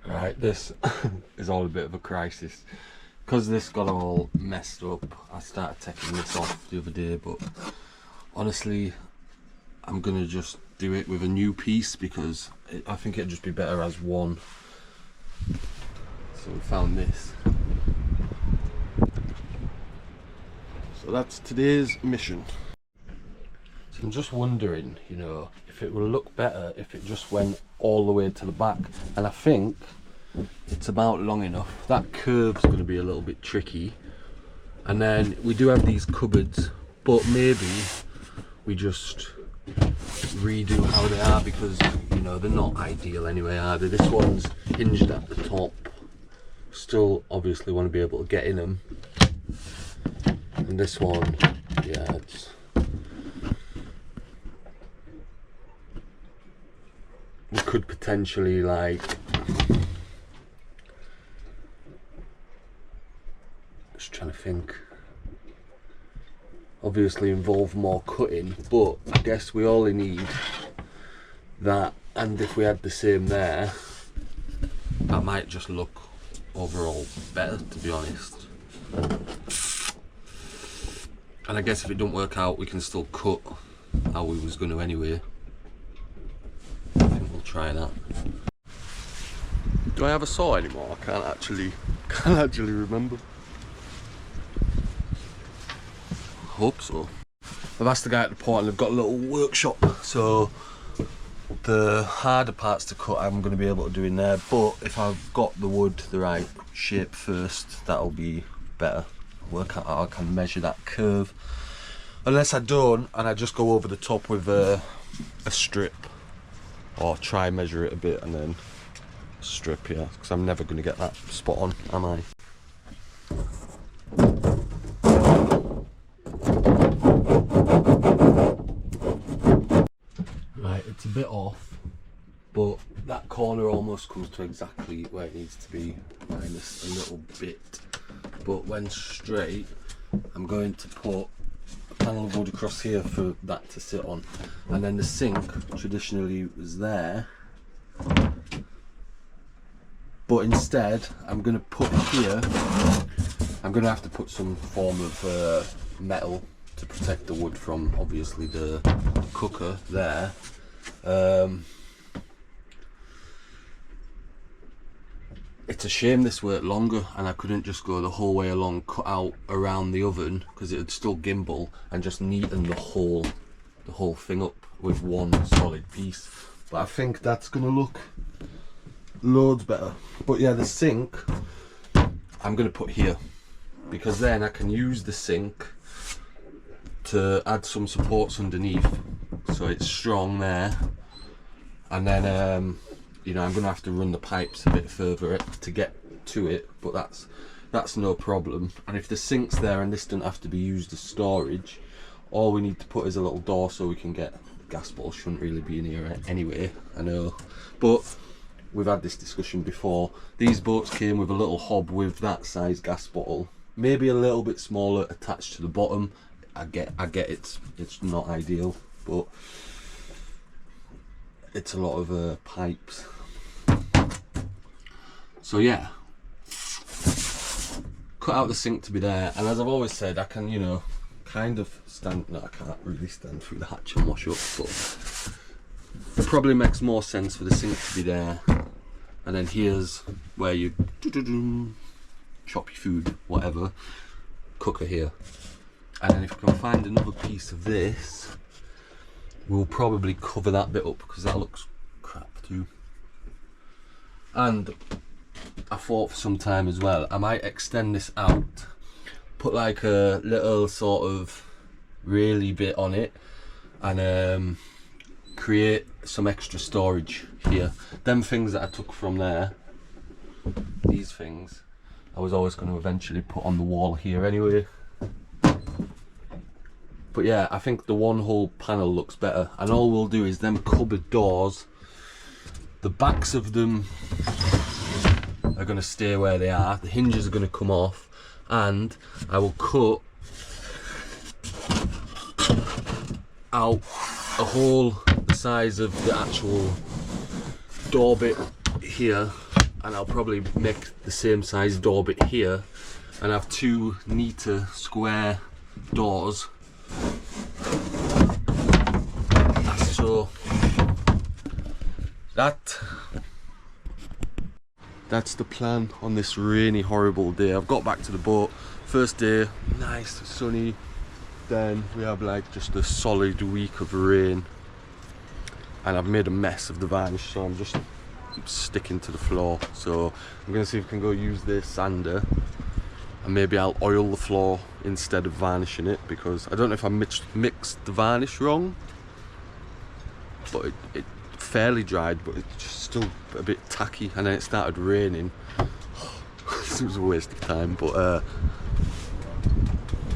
Right, this is all a bit of a crisis. Because this got all messed up, I started taking this off the other day, but honestly, I'm going to just do it with a new piece because I think it'd just be better as one. So we found this. So that's today's mission. So I'm just wondering, you know, if it will look better if it just went all the way to the back. And I think it's about long enough. That curve's going to be a little bit tricky. And then we do have these cupboards, but maybe we just redo how they are because, you know, they're not ideal anyway, are they? This one's hinged at the top. Still obviously want to be able to get in them. And this one, yeah, it's... we could potentially, like... just trying to think. Obviously involve more cutting, but I guess we only need that, and if we had the same there, that might just look overall better, to be honest. And I guess if it don't work out, we can still cut how we was going to anyway. I think we'll try that. Do I have a saw anymore? I can't actually remember. Hope so. I've asked the guy at the port and they've got a little workshop, so the harder parts to cut I'm going to be able to do in there, but if I've got the wood the right shape first, that'll be better. Work out how I can measure that curve, unless I don't and I just go over the top with a strip, or try measure it a bit and then strip, yeah, because I'm never going to get that spot on, am I? Right, it's a bit off, but that corner almost comes to exactly where it needs to be, minus a little bit. But when straight, I'm going to put a panel of wood across here for that to sit on, and then the sink traditionally was there, but instead I'm going to put here, I'm going to have to put some form of metal to protect the wood from obviously the cooker there. It's a shame this worked longer and I couldn't just go the whole way along, cut out around the oven, because it would still gimbal, and just neaten the whole thing up with one solid piece. But I think that's gonna look loads better. But yeah, the sink I'm gonna put here, because then I can use the sink to add some supports underneath so it's strong there, and then you know, I'm gonna have to run the pipes a bit further to get to it, but that's no problem. And if the sink's there and this doesn't have to be used as storage, all we need to put is a little door so we can get the gas bottle. Shouldn't really be in here anyway, I know, but we've had this discussion before. These boats came with a little hob with that size gas bottle, maybe a little bit smaller attached to the bottom. I get it's not ideal, but it's a lot of pipes. So yeah, cut out the sink to be there, and as I've always said, I can, you know, kind of stand, no, I can't really stand through the hatch and wash up, but it probably makes more sense for the sink to be there, and then here's where you chop your food, whatever, cooker here. And then if we can find another piece of this, we'll probably cover that bit up, because that looks crap too. And I thought for some time as well, I might extend this out, put like a little sort of raily bit on it, and create some extra storage here. Them things that I took from there, these things, I was always going to eventually put on the wall here anyway. But yeah, I think the one whole panel looks better, and all we'll do is them cupboard doors, the backs of them are going to stay where they are, the hinges are going to come off, and I will cut out a hole the size of the actual door bit here and I'll probably make the same size door bit here and have two neater square doors. So that's the plan on this rainy, horrible day. I've got back to the boat. First day, nice, sunny. Then we have like just a solid week of rain. And I've made a mess of the varnish, so I'm just sticking to the floor. So I'm gonna see if I can go use this sander. And maybe I'll oil the floor instead of varnishing it, because I don't know if I mixed the varnish wrong. But it fairly dried, but it's just still a bit tacky, and then it started raining. It was a waste of time, but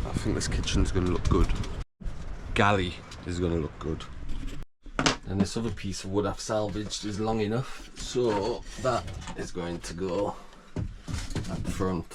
I think this kitchen's gonna look good. Galley is gonna look good. And this other piece of wood I've salvaged is long enough, so that is going to go at the front.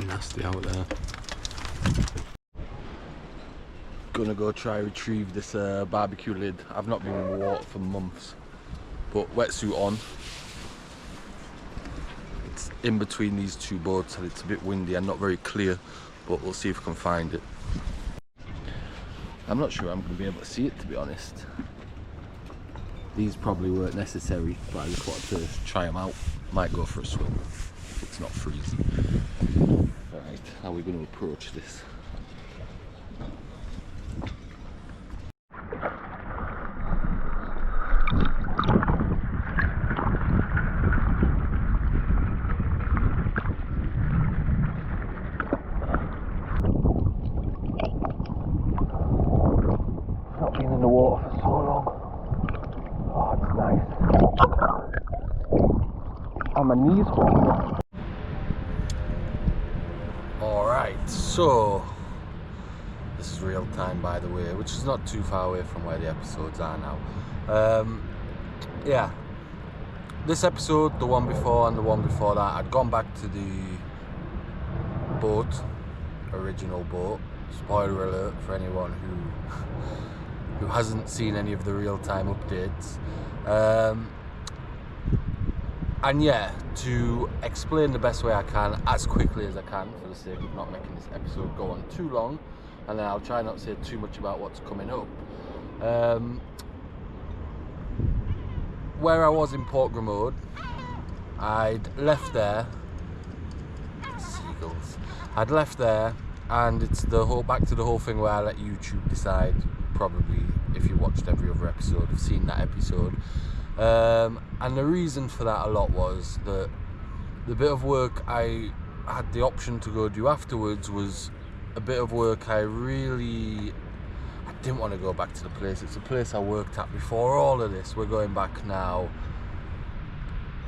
Nasty out there. Gonna go try retrieve this barbecue lid. I've not been in the water for months, but wetsuit on. It's in between these two boats and it's a bit windy and not very clear, but we'll see if we can find it. I'm not sure I'm gonna be able to see it, to be honest. These probably weren't necessary, but I just wanted to try them out. Might go for a swim if it's not freezing. Right, how are we going to approach this? Not been in the water for so long. Oh, it's nice. And my knees hurt. Alright, so this is real time, by the way, which is not too far away from where the episodes are now. Yeah, this episode, the one before and the one before that, I'd gone back to the boat, original boat. Spoiler alert for anyone who hasn't seen any of the real-time updates. And yeah, to explain the best way I can, as quickly as I can, for the sake of not making this episode go on too long, and then I'll try not to say too much about what's coming up. Where I was in Port Gramode, I'd left there, seagulls, I'd left there, and it's the whole, back to the whole thing where I let YouTube decide. Probably, if you watched every other episode, have seen that episode. And the reason for that a lot was that the bit of work I had the option to go do afterwards was a bit of work I didn't want to go back to the place. It's a place I worked at before all of this. We're going back now.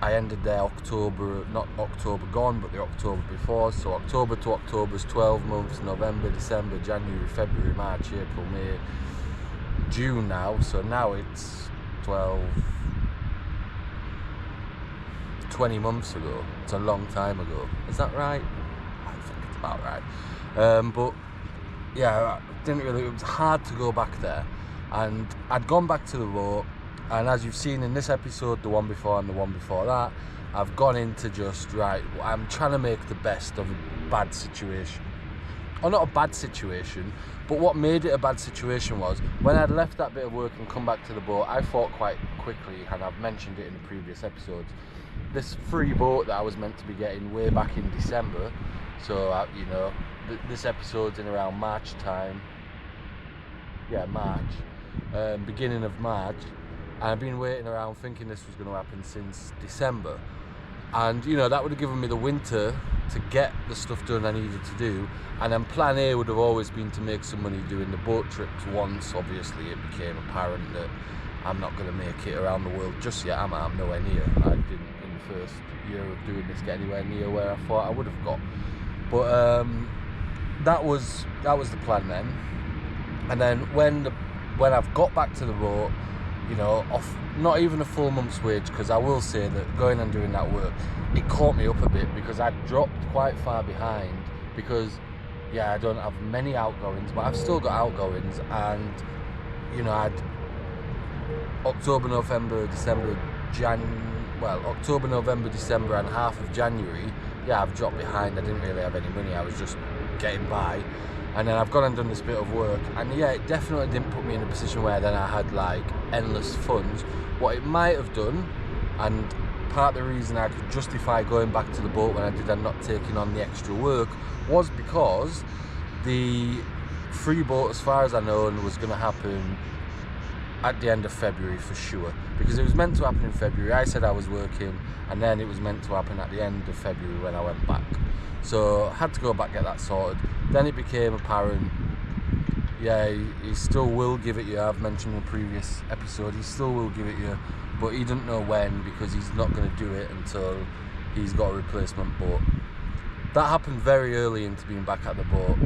I ended there October, not October gone, but the October before. So October to October is 12 months, November, December, January, February, March, April, May, June now. So now it's 20 months ago. It's a long time ago. Is that right? I think it's about right. But yeah, it was hard to go back there. And I'd gone back to the boat, and as you've seen in this episode, the one before and the one before that, I've gone into just, right, I'm trying to make the best of a bad situation. Or not a bad situation, but what made it a bad situation was, when I'd left that bit of work and come back to the boat, I thought quite quickly, and I've mentioned it in the previous episodes, this free boat that I was meant to be getting way back in December, so you know, this episode's in around March time, beginning of March, and I've been waiting around thinking this was going to happen since December. And you know, that would have given me the winter to get the stuff done I needed to do, and then plan A would have always been to make some money doing the boat trips. Once obviously it became apparent that I'm not going to make it around the world just yet. I'm nowhere near. I didn't in the first year of doing this get anywhere near where I thought I would have got. But that was the plan then. And then when I've got back to the boat, you know, off not even a full month's wage, because I will say that going and doing that work, it caught me up a bit because I'd dropped quite far behind, because I don't have many outgoings, but I've still got outgoings. And you know, I'd October, November, December, October, November, December and half of January, I've dropped behind. I didn't really have any money, I was just getting by. And then I've gone and done this bit of work, and it definitely didn't put me in a position where then I had like endless funds. What it might have done, and part of the reason I could justify going back to the boat when I did and not taking on the extra work, was because the free boat, as far as I know, was going to happen at the end of February for sure, because it was meant to happen in February. I said I was working, and then it was meant to happen at the end of February when I went back. So I had to go back, get that sorted. Then it became apparent, he still will give it you. I've mentioned in a previous episode, he still will give it you, but he doesn't know when, because he's not going to do it until he's got a replacement boat. That happened very early into being back at the boat.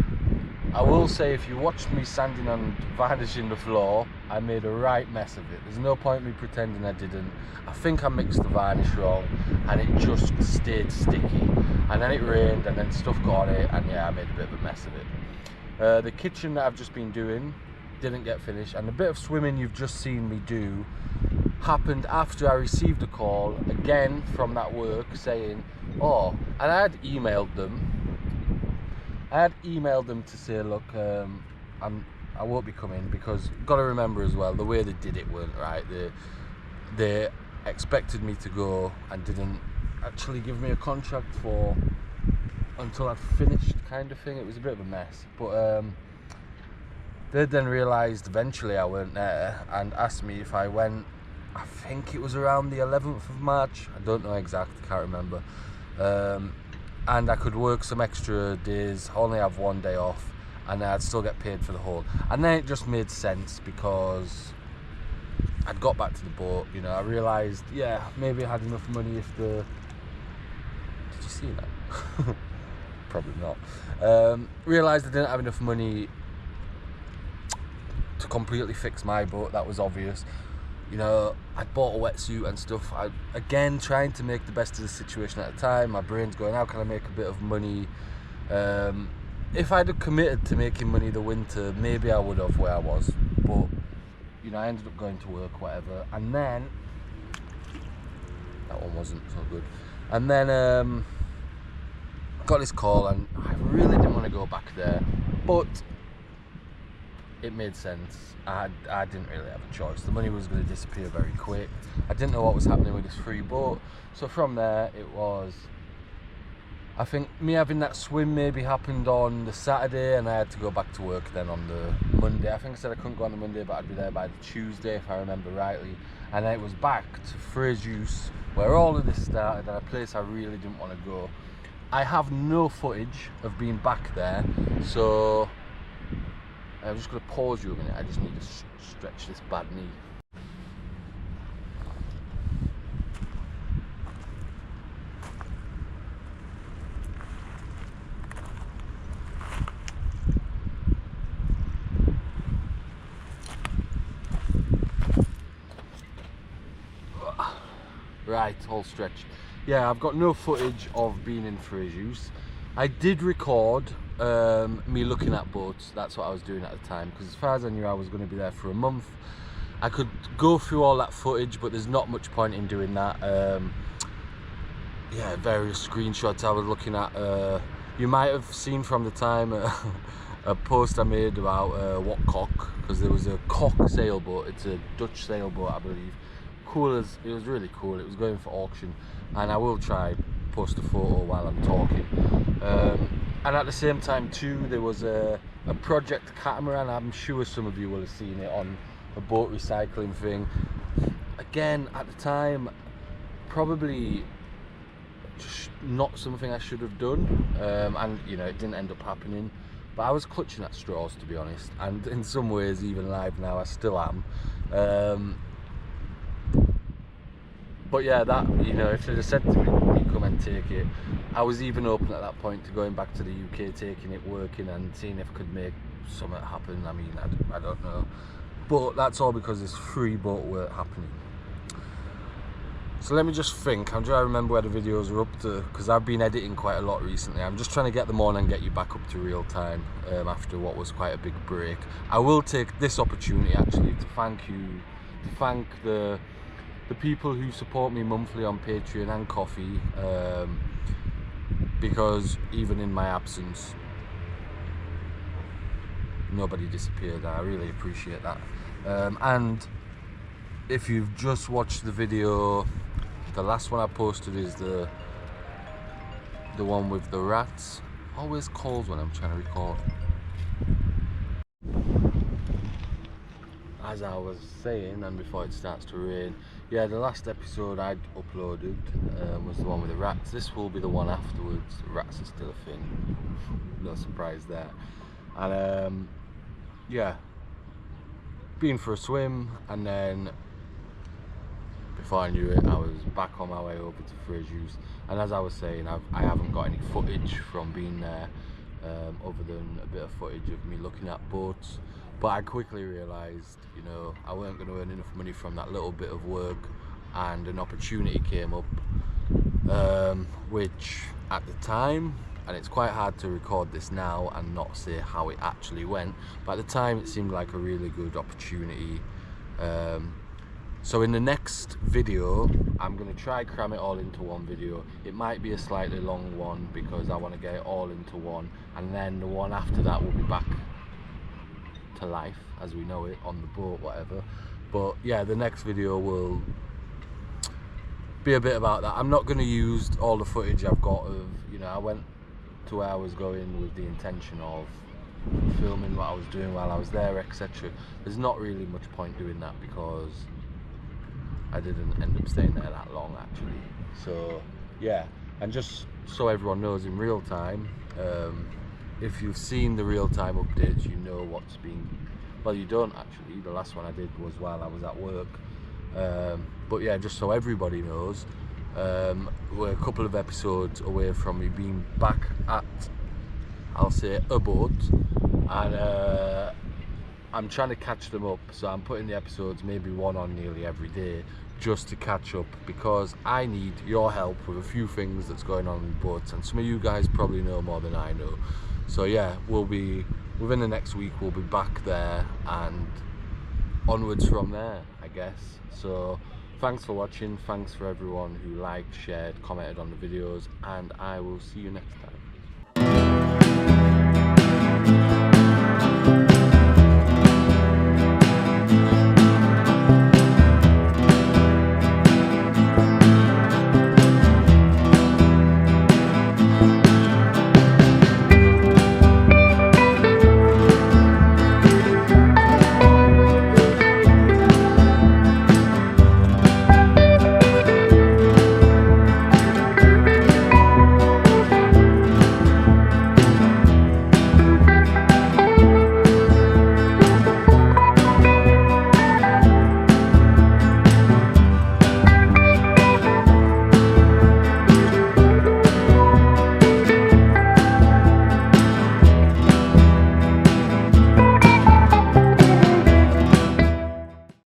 I will say, if you watched me sanding and varnishing the floor, I made a right mess of it. There's no point me pretending I didn't. I think I mixed the varnish wrong, and it just stayed sticky. And then it rained, and then stuff got on it, and I made a bit of a mess of it. The kitchen that I've just been doing didn't get finished, and the bit of swimming you've just seen me do happened after I received a call again from that work saying, and I had emailed them. To say, look, I won't be coming, because got to remember as well, the way they did it weren't right. They expected me to go and didn't actually give me a contract until I'd finished, kind of thing. It was a bit of a mess, but they then realised eventually I weren't there and asked me if I went. I think it was around the 11th of March. I don't know exact, can't remember. And I could work some extra days, only have one day off, and I'd still get paid for the whole. And then it just made sense, because I'd got back to the boat, you know, I realised, maybe I had enough money if the... Did you see that? Probably not. Realised I didn't have enough money to completely fix my boat, that was obvious. You know, I'd bought a wetsuit and stuff. Again, trying to make the best of the situation at the time. My brain's going, how can I make a bit of money? If I'd have committed to making money the winter, maybe I would have where I was. But, you know, I ended up going to work, whatever. And then, that one wasn't so good. And then, got this call, and I really didn't want to go back there. But it made sense. I didn't really have a choice. The money was going to disappear very quick. I didn't know what was happening with this free boat. So from there, it was, I think me having that swim maybe happened on the Saturday, and I had to go back to work then on the Monday. I think I said I couldn't go on the Monday, but I'd be there by the Tuesday if I remember rightly. And then it was back to Frejus, where all of this started, and a place I really didn't want to go. I have no footage of being back there, so I'm just going to pause you a minute. I just need to stretch this bad knee. Right, all stretched. I've got no footage of being in Frejus. I did record me looking at boats. That's what I was doing at the time, because as far as I knew, I was going to be there for a month. I could go through all that footage, but there's not much point in doing that. Various screenshots I was looking at. You might have seen from the time a post I made about what cock, because there was a cock sailboat. It's a Dutch sailboat, I believe. It was really cool. It was going for auction, and I will try post a photo while I'm talking. And at the same time too, there was a a project catamaran. I'm sure some of you will have seen it on a boat recycling thing. Again, at the time, probably just not something I should have done, and you know, it didn't end up happening. But I was clutching at straws, to be honest, and in some ways, even live now, I still am. But yeah, that, you know, if they'd have said to me, come and take it, I was even open at that point to going back to the UK, taking it, working, and seeing if I could make something happen. I mean, I don't know. But that's all because there's free boat work happening. So let me just think. I'm trying to remember where the videos are up to, because I've been editing quite a lot recently. I'm just trying to get them on and get you back up to real time after what was quite a big break. I will take this opportunity actually to thank the people who support me monthly on Patreon and Coffee, because even in my absence, nobody disappeared. I really appreciate that. And if you've just watched the video, the last one I posted is the one with the rats. Always calls when I'm trying to record. As I was saying, and before it starts to rain, yeah, the last episode I'd uploaded was the one with the rats. This will be the one afterwards. The rats are still a thing, no surprise there. And yeah, been for a swim, and then before I knew it, I was back on my way over to Fraser's. And as I was saying, I haven't got any footage from being there, other than a bit of footage of me looking at boats. But I quickly realised, you know, I weren't going to earn enough money from that little bit of work, and an opportunity came up, which at the time, and it's quite hard to record this now and not say how it actually went, but at the time it seemed like a really good opportunity. So in the next video, I'm going to try cram it all into one video. It might be a slightly long one because I want to get it all into one, and then the one after that will be back to life as we know it on the boat, whatever. But yeah, the next video will be a bit about that. I'm not going to use all the footage I've got of, you know, I went to where I was going with the intention of filming what I was doing while I was there, etc. There's not really much point doing that because I didn't end up staying there that long actually. So yeah, and just so everyone knows in real time, if you've seen the real-time updates, you know what's been, well, you don't actually. The last one I did was while I was at work. But yeah, just so everybody knows, we're a couple of episodes away from me being back at, I'll say, a boat, and I'm trying to catch them up, so I'm putting the episodes maybe one on nearly every day just to catch up, because I need your help with a few things that's going on in boats, and some of you guys probably know more than I know. So yeah, we'll be, within the next week, we'll be back there and onwards from there, I guess. So thanks for watching, thanks for everyone who liked, shared, commented on the videos, and I will see you next time.